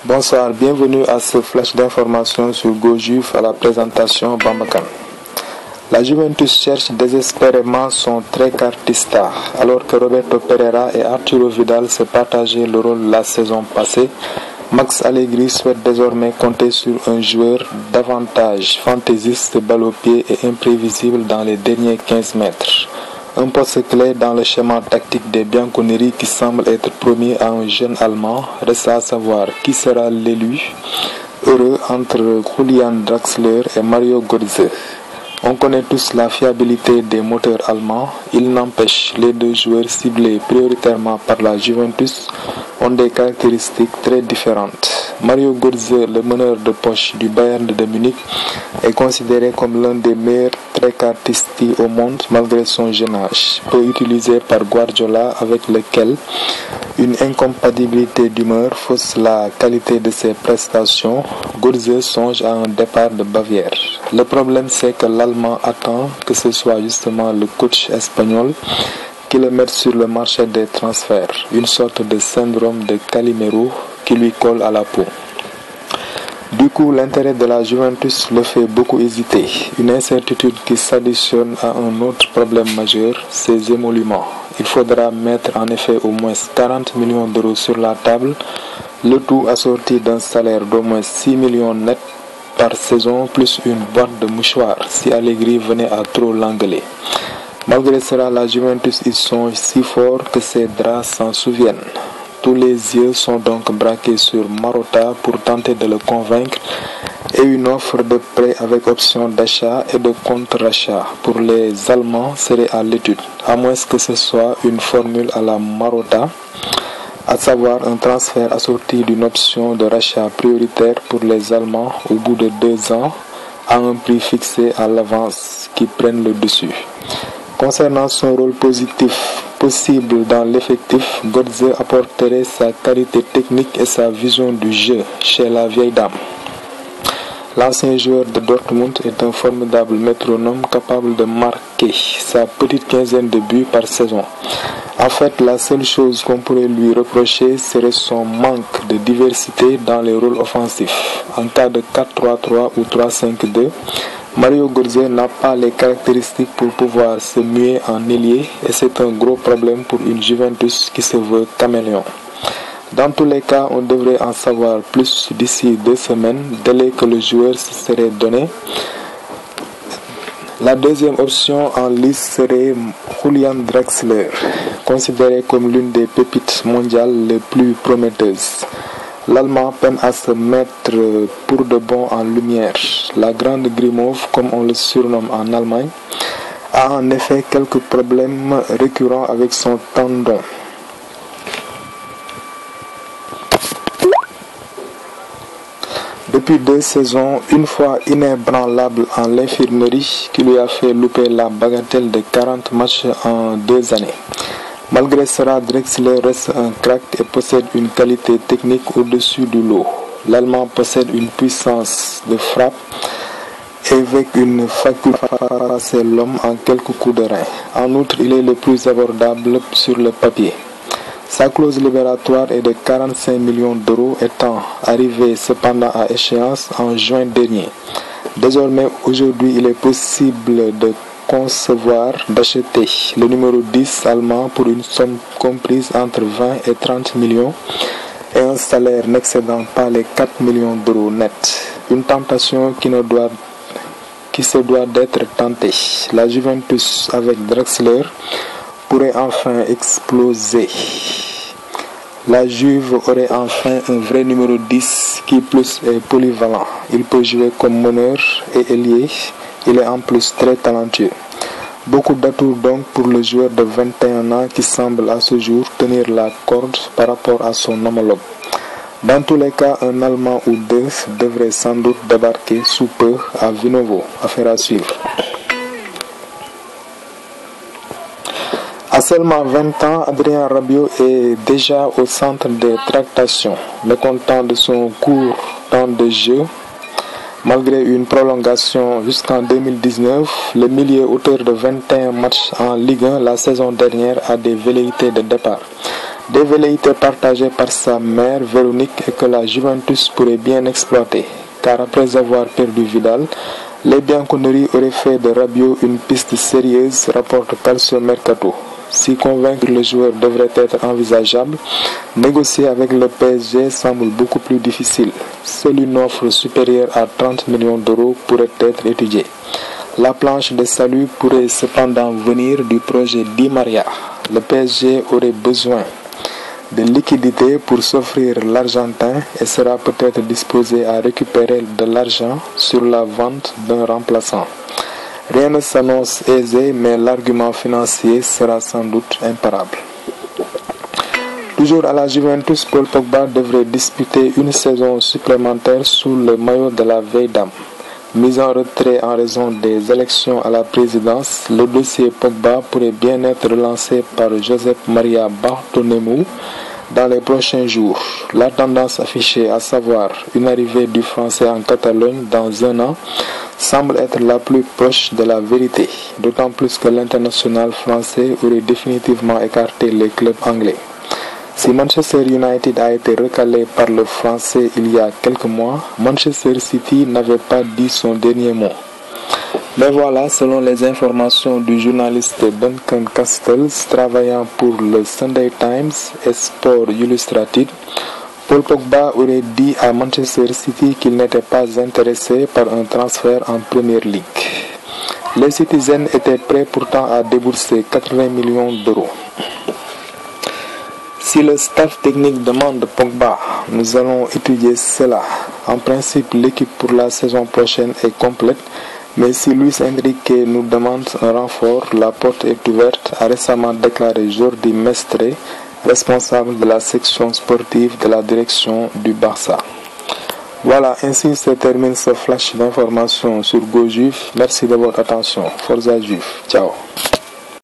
Bonsoir, bienvenue à ce flash d'information sur GoJuve à la présentation Bambakan. La Juventus cherche désespérément son trequartista. Alors que Roberto Pereira et Arturo Vidal se partageaient le rôle la saison passée, Max Allegri souhaite désormais compter sur un joueur davantage fantaisiste, balle au pied et imprévisible dans les derniers 15 mètres. Un poste clé dans le schéma tactique des Bianconeri qui semble être promis à un jeune Allemand. Reste à savoir qui sera l'élu heureux entre Julian Draxler et Mario Götze. On connaît tous la fiabilité des moteurs allemands. Il n'empêche, les deux joueurs ciblés prioritairement par la Juventus ont des caractéristiques très différentes. Mario Götze, le meneur de poche du Bayern de Munich, est considéré comme l'un des meilleurs trequartisti au monde malgré son jeune âge, peu utilisé par Guardiola avec lequel une incompatibilité d'humeur fausse la qualité de ses prestations. Götze songe à un départ de Bavière. Le problème, c'est que l'Allemand attend que ce soit justement le coach espagnol qui le mette sur le marché des transferts, une sorte de syndrome de Calimero qui lui colle à la peau. Du coup, l'intérêt de la Juventus le fait beaucoup hésiter, une incertitude qui s'additionne à un autre problème majeur, ses émoluments. Il faudra mettre en effet au moins 40 millions d'euros sur la table, le tout assorti d'un salaire d'au moins 6 millions net par saison plus une boîte de mouchoirs si Allegri venait à trop l'engueuler. Malgré cela, la Juventus y songe si fort que ses draps s'en souviennent. Tous les yeux sont donc braqués sur Marotta pour tenter de le convaincre et une offre de prêt avec option d'achat et de contre-achat pour les Allemands serait à l'étude, à moins que ce soit une formule à la Marotta, à savoir un transfert assorti d'une option de rachat prioritaire pour les Allemands au bout de 2 ans à un prix fixé à l'avance qui prenne le dessus. Concernant son rôle possible dans l'effectif, Götze apporterait sa qualité technique et sa vision du jeu chez la vieille dame. L'ancien joueur de Dortmund est un formidable métronome capable de marquer sa petite quinzaine de buts par saison. En fait, la seule chose qu'on pourrait lui reprocher serait son manque de diversité dans les rôles offensifs. En cas de 4-3-3 ou 3-5-2, Mario Götze n'a pas les caractéristiques pour pouvoir se muer en ailier et c'est un gros problème pour une Juventus qui se veut caméléon. Dans tous les cas, on devrait en savoir plus d'ici 2 semaines, délai que le joueur se serait donné. La deuxième option en lice serait Julian Draxler, considéré comme l'une des pépites mondiales les plus prometteuses. L'Allemand peine à se mettre pour de bon en lumière. La grande Grimauve, comme on le surnomme en Allemagne, a en effet quelques problèmes récurrents avec son tendon. Depuis 2 saisons, une fois inébranlable en l'infirmerie qui lui a fait louper la bagatelle de 40 matchs en 2 années. Malgré cela, Draxler reste un crack et possède une qualité technique au-dessus du lot. L'Allemand possède une puissance de frappe et avec une faculté à passer l'homme en quelques coups de rein. En outre, il est le plus abordable sur le papier. Sa clause libératoire est de 45 millions d'euros étant arrivée cependant à échéance en juin dernier. Désormais, aujourd'hui, il est possible de concevoir d'acheter le numéro 10 allemand pour une somme comprise entre 20 et 30 millions et un salaire n'excédant pas les 4 millions d'euros net. Une tentation qui se doit d'être tentée. La Juventus avec Draxler pourrait enfin exploser. La Juve aurait enfin un vrai numéro 10 qui plus est polyvalent. Il peut jouer comme meneur et ailier. Il est en plus très talentueux. Beaucoup d'atouts donc pour le joueur de 21 ans qui semble à ce jour tenir la corde par rapport à son homologue. Dans tous les cas, un Allemand ou 2 devrait sans doute débarquer sous peu à Vinovo. Affaire à suivre. À seulement 20 ans, Adrien Rabiot est déjà au centre des tractations. Mécontent de son court temps de jeu, malgré une prolongation jusqu'en 2019, le milieu auteur de 21 matchs en Ligue 1 la saison dernière a des velléités de départ. Des velléités partagées par sa mère Véronique et que la Juventus pourrait bien exploiter, car après avoir perdu Vidal, les Bianconeri auraient fait de Rabiot une piste sérieuse, rapporte Calcio Mercato. Si convaincre le joueur devrait être envisageable, négocier avec le PSG semble beaucoup plus difficile. Seule une offre supérieure à 30 millions d'euros pourrait être étudiée. La planche de salut pourrait cependant venir du projet Di Maria. Le PSG aurait besoin de liquidité pour s'offrir l'Argentin et sera peut-être disposé à récupérer de l'argent sur la vente d'un remplaçant. Rien ne s'annonce aisé, mais l'argument financier sera sans doute imparable. Toujours à la Juventus, Paul Pogba devrait disputer une saison supplémentaire sous le maillot de la vieille dame. Mis en retrait en raison des élections à la présidence, le dossier Pogba pourrait bien être relancé par Josep Maria Bartomeu dans les prochains jours. La tendance affichée, à savoir une arrivée du Français en Catalogne dans un an, semble être la plus proche de la vérité, d'autant plus que l'international français aurait définitivement écarté les clubs anglais. Si Manchester United a été recalé par le Français il y a quelques mois, Manchester City n'avait pas dit son dernier mot. Mais voilà, selon les informations du journaliste Duncan Castells, travaillant pour le Sunday Times et Sport Illustrated, Paul Pogba aurait dit à Manchester City qu'il n'était pas intéressé par un transfert en Premier League. Les Citizens étaient prêts pourtant à débourser 80 millions d'euros. Si le staff technique demande Pogba, nous allons étudier cela. En principe, l'équipe pour la saison prochaine est complète, mais si Luis Enrique nous demande un renfort, la porte est ouverte, a récemment déclaré Jordi Mestre, responsable de la section sportive de la direction du Barça. Voilà, ainsi se termine ce flash d'informations sur GoJuif. Merci de votre attention. Forza Juif. Ciao.